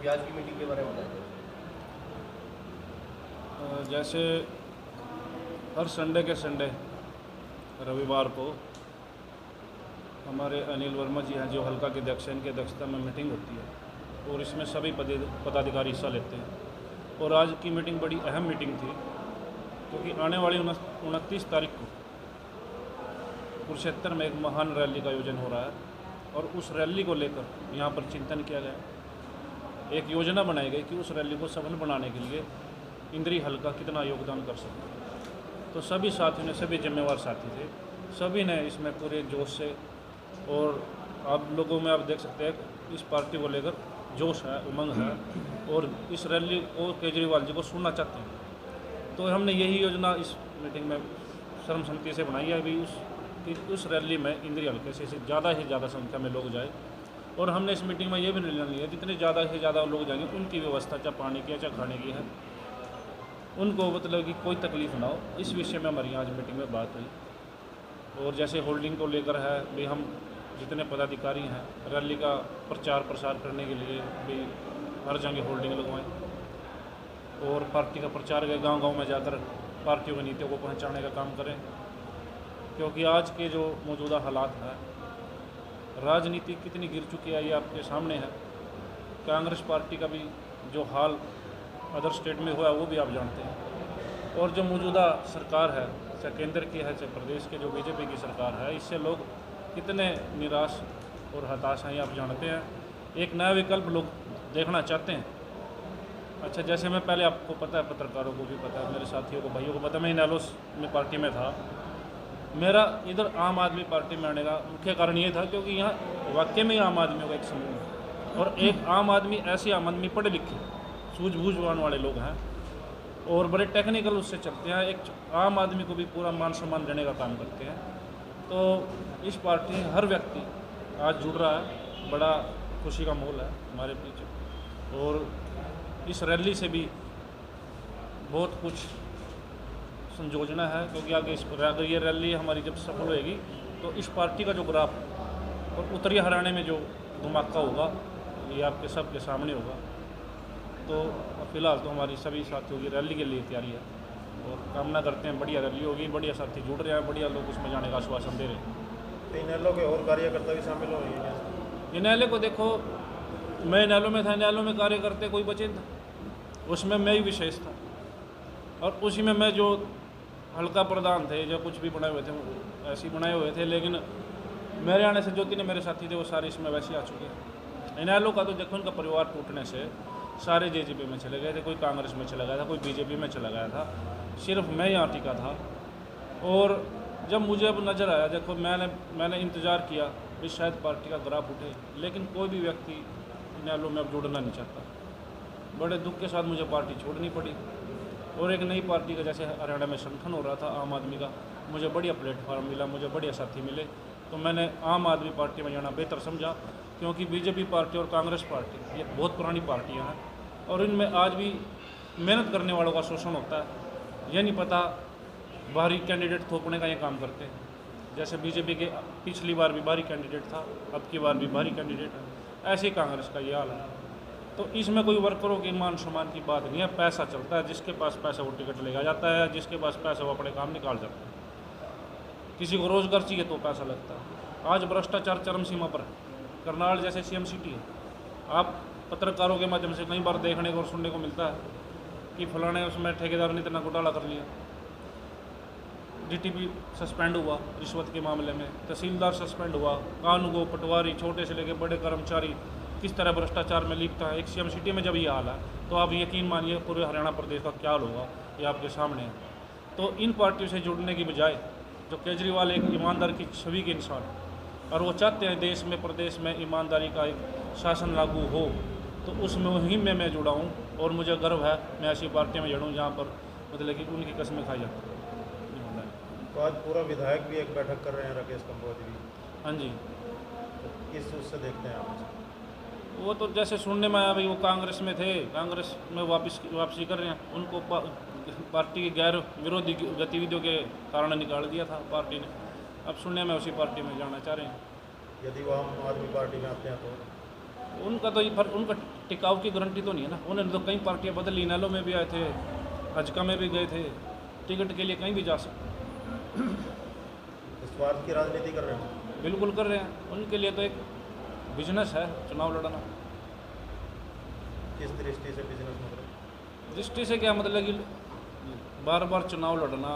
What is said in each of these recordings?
अभी आज की मीटिंग के बारे में बताइए। जैसे हर संडे के संडे रविवार को हमारे अनिल वर्मा जी हैं जो हल्का के अध्यक्ष हैं, इनकी अध्यक्षता में मीटिंग होती है और इसमें सभी पदाधिकारी हिस्सा लेते हैं। और आज की मीटिंग बड़ी अहम मीटिंग थी क्योंकि आने वाली 29 तारीख को कुरुक्षेत्र में एक महान रैली का आयोजन हो रहा है और उस रैली को लेकर यहाँ पर चिंतन किया गया। एक योजना बनाई गई कि उस रैली को सफल बनाने के लिए इंद्री हल्का कितना योगदान कर सकता है। तो सभी साथियों ने, सभी जिम्मेवार साथी थे, सभी ने इसमें पूरे जोश से, और आप लोगों में आप देख सकते हैं इस पार्टी को लेकर जोश है, उमंग है और इस रैली को केजरीवाल जी को सुनना चाहते हैं। तो हमने यही योजना इस मीटिंग में सर्वसम्मति से बनाई है अभी कि उस रैली में इंद्री हल्के से ज़्यादा से ज़्यादा संख्या में लोग जाए। और हमने इस मीटिंग में ये भी निर्णय लिया जितने ज़्यादा से ज़्यादा लोग जाएंगे उनकी व्यवस्था चाहे पानी की है चाहे खाने की है, उनको मतलब कि कोई तकलीफ़ ना हो, इस विषय में हमारी आज मीटिंग में बात हुई। और जैसे होल्डिंग को लेकर है भी, हम जितने पदाधिकारी हैं रैली का प्रचार प्रसार करने के लिए भी हर जगह होल्डिंग लगवाएं और पार्टी का प्रचार के गांव-गांव में जाकर पार्टियों की नीतियों को पहुंचाने का काम करें। क्योंकि आज के जो मौजूदा हालात हैं, राजनीति कितनी गिर चुकी है ये आपके सामने है। कांग्रेस पार्टी का भी जो हाल अदर स्टेट में हुआ है वो भी आप जानते हैं। और जो मौजूदा सरकार है, चाहे केंद्र की है चाहे प्रदेश के जो बीजेपी की सरकार है, इससे लोग कितने निराश और हताश हैं ये आप जानते हैं। एक नया विकल्प लोग देखना चाहते हैं। अच्छा, जैसे मैं पहले, आपको पता है, पत्रकारों को भी पता है, मेरे साथियों को, भाइयों को पता है, मैं इनेलो में पार्टी में था। मेरा इधर आम आदमी पार्टी में आने का मुख्य कारण ये था क्योंकि यहाँ वाकई में आम आदमियों का एक समूह है और एक आम आदमी, ऐसे आम आदमी पढ़े लिखे सूझबूझवान वाले लोग हैं और बड़े टेक्निकल उससे चलते हैं। एक आम आदमी को भी पूरा मान सम्मान देने का काम करते हैं। तो इस पार्टी हर व्यक्ति आज जुड़ रहा है, बड़ा खुशी का माहौल है हमारे पीछे। और इस रैली से भी बहुत कुछ संयोजना है क्योंकि आगे अगर ये रैली हमारी जब सफल होएगी तो इस पार्टी का जो ग्राफ और उत्तरी हरियाणा में जो धमाका होगा ये आपके सबके सामने होगा। तो फिलहाल तो हमारी सभी साथियों की रैली के लिए तैयारी है और कामना करते हैं बढ़िया रैली होगी, बढ़िया साथी जुड़ रहे हैं, बढ़िया लोग उसमें जाने का आश्वासन दे रहे हैं। तो इनेलो के और कार्यकर्ता भी शामिल हो रहे हैं। इनेलो को देखो, मैं इनेलो में था, इनेलो में कार्यकर्ता कोई बचे था, उसमें मैं ही विशेष था और उसी में मैं जो हल्का प्रधान थे, जो कुछ भी बनाए हुए थे ऐसे ही बनाए हुए थे, लेकिन मेरे आने से जो तीन मेरे साथी थे वो सारे इसमें वैसे आ चुके हैं। इनेलो का तो देखो, उनका परिवार टूटने से सारे जेजेपी में चले गए थे, कोई कांग्रेस में चला गया था, कोई बीजेपी में चला गया था, सिर्फ मैं यहाँ टिका था। और जब मुझे अब नज़र आया, देखो मैंने इंतज़ार किया कि शायद पार्टी का ग्राफ उठे, लेकिन कोई भी व्यक्ति इनेलो में अब जुड़ना नहीं चाहता। बड़े दुख के साथ मुझे पार्टी छोड़नी पड़ी और एक नई पार्टी का, जैसे हरियाणा में संगठन हो रहा था आम आदमी का, मुझे बढ़िया प्लेटफॉर्म मिला, मुझे बढ़िया साथी मिले, तो मैंने आम आदमी पार्टी में जाना बेहतर समझा। क्योंकि बीजेपी पार्टी और कांग्रेस पार्टी ये बहुत पुरानी पार्टियां हैं और इनमें आज भी मेहनत करने वालों का शोषण होता है। ये नहीं पता, बाहरी कैंडिडेट थोपने का ये काम करते हैं। जैसे बीजेपी के पिछली बार भी बाहरी कैंडिडेट था, अब की बार भी बाहरी कैंडिडेट है, ऐसे ही कांग्रेस का ये हाल है। तो इसमें कोई वर्करों के मान सम्मान की बात नहीं है, पैसा चलता है, जिसके पास पैसा वो टिकट लेगा जाता है, जिसके पास पैसा वो अपने काम निकाल जाता है। किसी को रोजगार चाहिए तो पैसा लगता है। आज भ्रष्टाचार चरम सीमा पर है। करनाल जैसे सीएम सिटी है, आप पत्रकारों के माध्यम से कई बार देखने को और सुनने को मिलता है कि फलाने उसमें ठेकेदार ने इतना घोटाला कर लिया, डीटीपी सस्पेंड हुआ रिश्वत के मामले में, तहसीलदार सस्पेंड हुआ, कानूगो, पटवारी, छोटे से लेकर बड़े कर्मचारी किस तरह भ्रष्टाचार में लिप्त है। एक सीएम सिटी में जब ये हाल है तो आप यकीन मानिए पूरे हरियाणा प्रदेश का क्या हाल होगा, ये आपके सामने है। तो इन पार्टियों से जुड़ने की बजाय जो केजरीवाल एक ईमानदार की छवि के इंसान है और वो चाहते हैं देश में, प्रदेश में ईमानदारी का एक शासन लागू हो, तो उसमें वहीं में मैं जुड़ा हूँ और मुझे गर्व है मैं ऐसी पार्टियों में जुड़ूँ जहाँ पर मतलब कि उनकी कस्में खाई जाती हैं। तो आज पूरा विधायक भी एक बैठक कर रहे हैं, राकेश कंबोज भी। हाँ जी, किस चीज़ से देखते हैं आप? वो तो जैसे सुनने में आया भाई वो कांग्रेस में थे, कांग्रेस में वापसी कर रहे हैं, उनको पार्टी की गैर विरोधी गतिविधियों के कारण निकाल दिया था पार्टी ने, अब सुनने में उसी पार्टी में जाना चाह रहे हैं। यदि वो आम आदमी पार्टी में आते हैं तो उनका तो उनका टिकाव की गारंटी तो नहीं है ना। उन्होंने तो कई पार्टियां बदली, इनेलो में भी आए थे, हजका में भी गए थे, टिकट के लिए कहीं भी जा सकते। स्वार्थ की राजनीति कर रहे हैं। बिल्कुल कर रहे हैं। उनके लिए तो एक बिजनेस है चुनाव लड़ना। किस दृष्टि से बिजनेस मतलब? दृष्टि से क्या मतलब कि बार बार चुनाव लड़ना,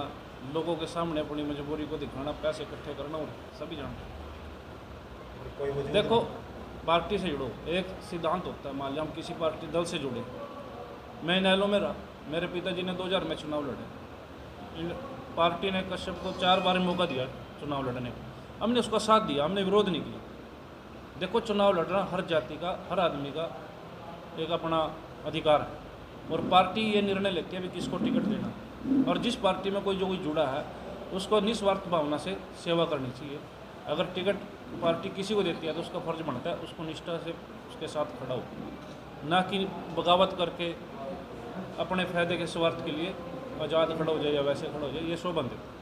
लोगों के सामने अपनी मजबूरी को दिखाना, पैसे इकट्ठे करना, सभी जानते हैं। कोई वजूद देखो, नहीं। पार्टी से जुड़ो, एक सिद्धांत होता है। मान लिया हम किसी पार्टी दल से जुड़े, मैं इनेलो में रहा, मेरे पिताजी ने 2000 में चुनाव लड़े, पार्टी ने कश्यप को 4 बार मौका दिया चुनाव लड़ने का, हमने उसका साथ दिया, हमने विरोध नहीं किया। देखो, चुनाव लड़ना हर जाति का, हर आदमी का एक अपना अधिकार है, और पार्टी ये निर्णय लेती है भी किसको टिकट देना, और जिस पार्टी में कोई जुड़ा है उसको निस्वार्थ भावना से सेवा करनी चाहिए। अगर टिकट पार्टी किसी को देती है तो उसका फर्ज बनता है उसको निष्ठा से उसके साथ खड़ा हो, ना कि बगावत करके अपने फायदे के स्वार्थ के लिए आज़ाद खड़ा हो जाए या वैसे खड़ा हो जाए, ये शोभन देता।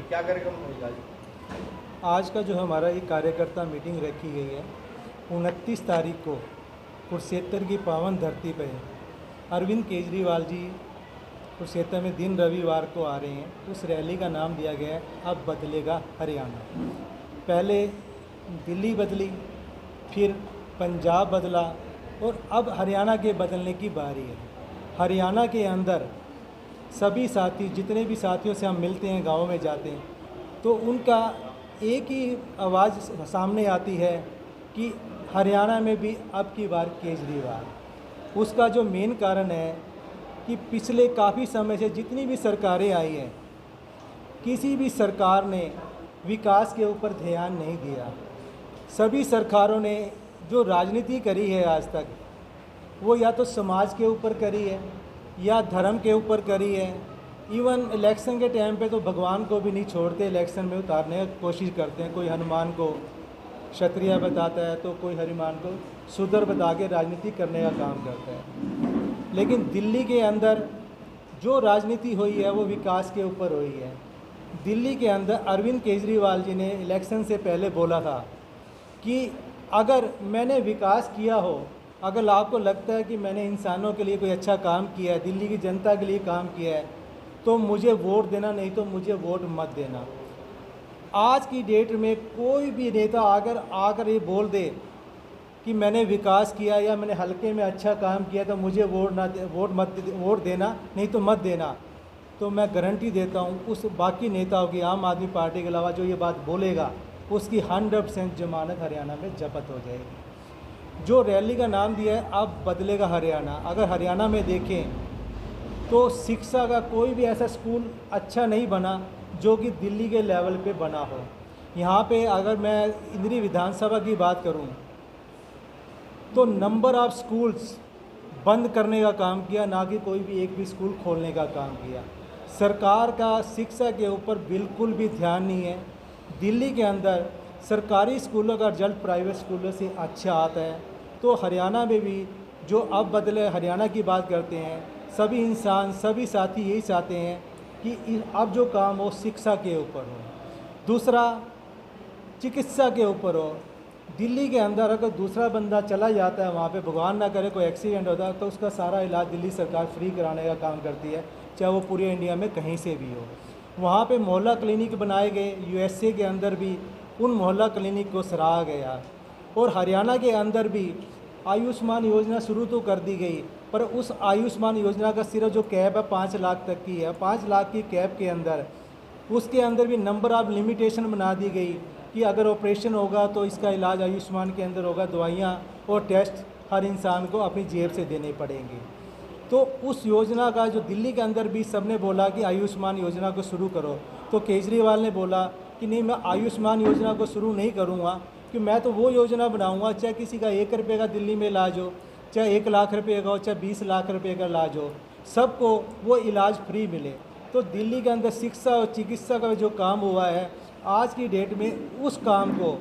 क्या कार्यक्रम होगा आज का जो हमारा ये कार्यकर्ता मीटिंग रखी गई है 29 तारीख को कुरुक्षेत्र की पावन धरती पर अरविंद केजरीवाल जी कुरुक्षेत्र में दिन रविवार को आ रहे हैं। उस रैली का नाम दिया गया है अब बदलेगा हरियाणा। पहले दिल्ली बदली, फिर पंजाब बदला, और अब हरियाणा के बदलने की बारी है। हरियाणा के अंदर सभी साथी, जितने भी साथियों से हम मिलते हैं, गाँव में जाते हैं, तो उनका एक ही आवाज़ सामने आती है कि हरियाणा में भी अब की बार केजरीवाल। उसका जो मेन कारण है कि पिछले काफ़ी समय से जितनी भी सरकारें आई हैं, किसी भी सरकार ने विकास के ऊपर ध्यान नहीं दिया। सभी सरकारों ने जो राजनीति करी है आज तक, वो या तो समाज के ऊपर करी है या धर्म के ऊपर करी है। इवन इलेक्शन के टाइम पे तो भगवान को भी नहीं छोड़ते, इलेक्शन में उतारने की कोशिश करते हैं। कोई हनुमान को क्षत्रिय बताता है तो कोई हनुमान को शूद्र बता के राजनीति करने का काम करता है। लेकिन दिल्ली के अंदर जो राजनीति हुई है वो विकास के ऊपर हुई है। दिल्ली के अंदर अरविंद केजरीवाल जी ने इलेक्शन से पहले बोला था कि अगर मैंने विकास किया हो, अगर आपको लगता है कि मैंने इंसानों के लिए कोई अच्छा काम किया है, दिल्ली की जनता के लिए काम किया है, तो मुझे वोट देना, नहीं तो मुझे वोट मत देना। आज की डेट में कोई भी नेता अगर आकर ये बोल दे कि मैंने विकास किया या मैंने हल्के में अच्छा काम किया तो मुझे वोट देना, नहीं तो मत देना, तो मैं गारंटी देता हूँ उस बाकी नेताओं की, आम आदमी पार्टी के अलावा जो ये बात बोलेगा, उसकी 100% जमानत हरियाणा में जब्त हो जाएगी। जो रैली का नाम दिया है अब बदलेगा हरियाणा, अगर हरियाणा में देखें तो शिक्षा का कोई भी ऐसा स्कूल अच्छा नहीं बना जो कि दिल्ली के लेवल पे बना हो। यहाँ पे अगर मैं इंदिरा विधानसभा की बात करूँ तो नंबर ऑफ़ स्कूल्स बंद करने का काम किया, ना कि कोई भी एक भी स्कूल खोलने का काम किया। सरकार का शिक्षा के ऊपर बिल्कुल भी ध्यान नहीं है। दिल्ली के अंदर सरकारी स्कूलों का रिजल्ट प्राइवेट स्कूलों से अच्छा आता है, तो हरियाणा में भी जो अब बदले हरियाणा की बात करते हैं, सभी इंसान, सभी साथी यही चाहते हैं कि अब जो काम हो शिक्षा के ऊपर हो, दूसरा चिकित्सा के ऊपर हो। दिल्ली के अंदर अगर दूसरा बंदा चला जाता है वहाँ पे, भगवान ना करे कोई एक्सीडेंट होता है, तो उसका सारा इलाज दिल्ली सरकार फ्री कराने का काम करती है, चाहे वो पूरे इंडिया में कहीं से भी हो। वहाँ पे मोहल्ला क्लिनिक बनाए गए, यूएसए के अंदर भी उन मोहल्ला क्लिनिक को सराहा गया। और हरियाणा के अंदर भी आयुष्मान योजना शुरू तो कर दी गई, पर उस आयुष्मान योजना का सिर्फ जो कैप है 5 लाख तक की है। 5 लाख की कैप के अंदर उसके अंदर भी नंबर ऑफ लिमिटेशन बना दी गई कि अगर ऑपरेशन होगा तो इसका इलाज आयुष्मान के अंदर होगा, दवाइयाँ और टेस्ट हर इंसान को अपनी जेब से देने पड़ेंगे। तो उस योजना का जो दिल्ली के अंदर भी सबने बोला कि आयुष्मान योजना को शुरू करो, तो केजरीवाल ने बोला कि नहीं, मैं आयुष्मान योजना को शुरू नहीं करूँगा, कि मैं तो वो योजना बनाऊँगा चाहे किसी का 1 रुपये का दिल्ली में इलाज हो, चाहे 1 लाख रुपये का हो, चाहे 20 लाख रुपये का इलाज हो, सबको वो इलाज फ्री मिले। तो दिल्ली के अंदर शिक्षा और चिकित्सा का जो काम हुआ है आज की डेट में, उस काम को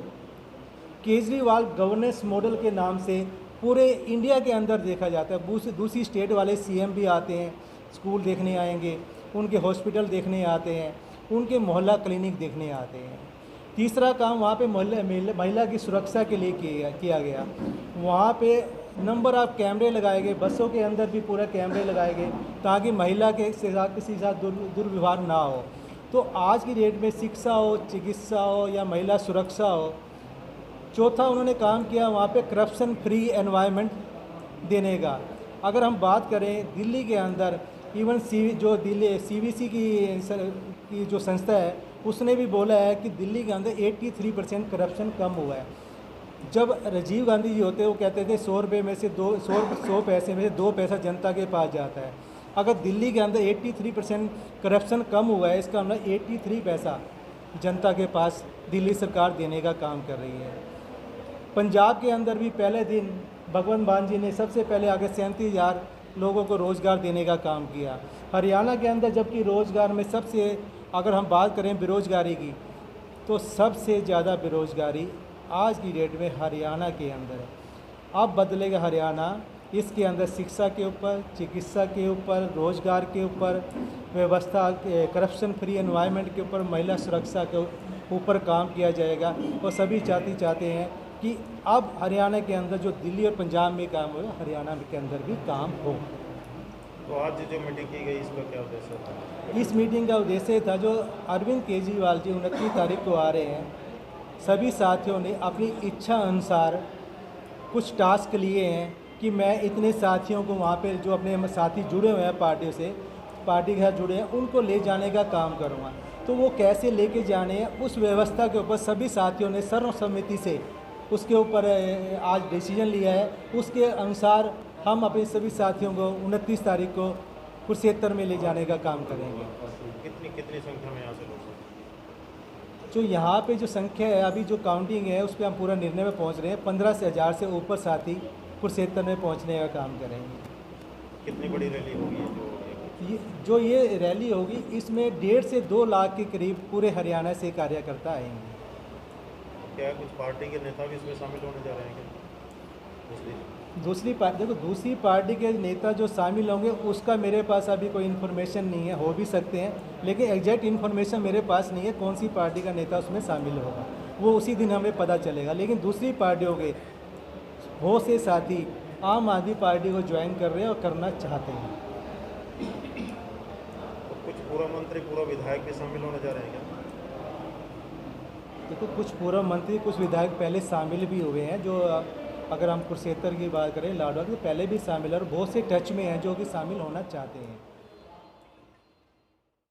केजरीवाल गवर्नेंस मॉडल के नाम से पूरे इंडिया के अंदर देखा जाता है। दूसरी स्टेट वाले सीएम भी आते हैं, स्कूल देखने आएंगे, उनके हॉस्पिटल देखने आते हैं, उनके मोहल्ला क्लिनिक देखने आते हैं। तीसरा काम वहाँ पे महिला की सुरक्षा के लिए किया गया। वहाँ पे नंबर ऑफ कैमरे लगाए गए, बसों के अंदर भी पूरा कैमरे लगाए गए ताकि महिला के साथ किसी साथ दुर्व्यवहार ना हो। तो आज की डेट में शिक्षा हो, चिकित्सा हो या महिला सुरक्षा हो। चौथा उन्होंने काम किया वहाँ पे करप्शन फ्री एनवायरनमेंट देने का। अगर हम बात करें दिल्ली के अंदर, इवन जो दिल्ली CVC की जो संस्था है उसने भी बोला है कि दिल्ली के अंदर 83% करप्शन कम हुआ है। जब राजीव गांधी जी होते वो कहते थे 100 रुपये में से 100 पैसे में से 2 पैसा जनता के पास जाता है। अगर दिल्ली के अंदर 83% करप्शन कम हुआ है, इसका मतलब 83 पैसा जनता के पास दिल्ली सरकार देने का काम कर रही है। पंजाब के अंदर भी पहले दिन भगवंत मान जी ने सबसे पहले आगे 37,000 लोगों को रोज़गार देने का काम किया। हरियाणा के अंदर जबकि रोज़गार में सबसे, अगर हम बात करें बेरोज़गारी की, तो सबसे ज़्यादा बेरोज़गारी आज की डेट में हरियाणा के अंदर है। अब बदलेगा हरियाणा, इसके अंदर शिक्षा के ऊपर, चिकित्सा के ऊपर, रोज़गार के ऊपर, व्यवस्था, करप्शन फ्री एनवायरनमेंट के ऊपर, महिला सुरक्षा के ऊपर काम किया जाएगा। और सभी चाहते हैं कि अब हरियाणा के अंदर जो दिल्ली और पंजाब में काम हो, हरियाणा के अंदर भी काम हो। तो आज जो मीटिंग की गई इसका क्या उद्देश्य था? इस मीटिंग का उद्देश्य था जो अरविंद केजरीवाल जी 29 तारीख को आ रहे हैं, सभी साथियों ने अपनी इच्छा अनुसार कुछ टास्क लिए हैं कि मैं इतने साथियों को वहाँ पे जो अपने साथी जुड़े हुए हैं पार्टी के साथ जुड़े हैं, उनको ले जाने का काम करूँगा। तो वो कैसे लेके जाने हैं उस व्यवस्था के ऊपर सभी साथियों ने सर्वसम्मति से उसके ऊपर आज डिसीजन लिया है। उसके अनुसार हम अपने सभी साथियों को 29 तारीख को कुरुक्षेत्र में ले जाने का काम करेंगे। कितनी संख्या में यहाँ से लोग? जो यहाँ पे जो संख्या है, अभी जो काउंटिंग है उस पर हम पूरा निर्णय में पहुँच रहे हैं। 15 से 1000 से ऊपर साथी कुरुक्षेत्र में पहुँचने का काम करेंगे। कितनी बड़ी रैली होगी जो ये रैली होगी, इसमें 1.5 से 2 लाख के करीब पूरे हरियाणा से कार्यकर्ता आएंगे। क्या कुछ पार्टी के नेता भी इसमें शामिल होने जा रहे हैं? दूसरी पार्टी के नेता जो शामिल होंगे उसका मेरे पास अभी कोई इन्फॉर्मेशन नहीं है, हो भी सकते हैं, लेकिन एग्जैक्ट इन्फॉर्मेशन मेरे पास नहीं है कौन सी पार्टी का नेता उसमें शामिल होगा, वो उसी दिन हमें पता चलेगा। लेकिन दूसरी पार्टियों के बहुत से साथी आम आदमी पार्टी को ज्वाइन कर रहे हैं और करना चाहते हैं। तो कुछ पूर्व मंत्री, पूर्व विधायक भी शामिल होने जा रहे हैं क्या? देखो, कुछ पूर्व मंत्री, कुछ विधायक पहले शामिल भी हुए हैं। जो अगर हम कुरुक्षेत्र की बात करें, लाडवा के पहले भी शामिल है और बहुत से टच में हैं जो कि शामिल होना चाहते हैं।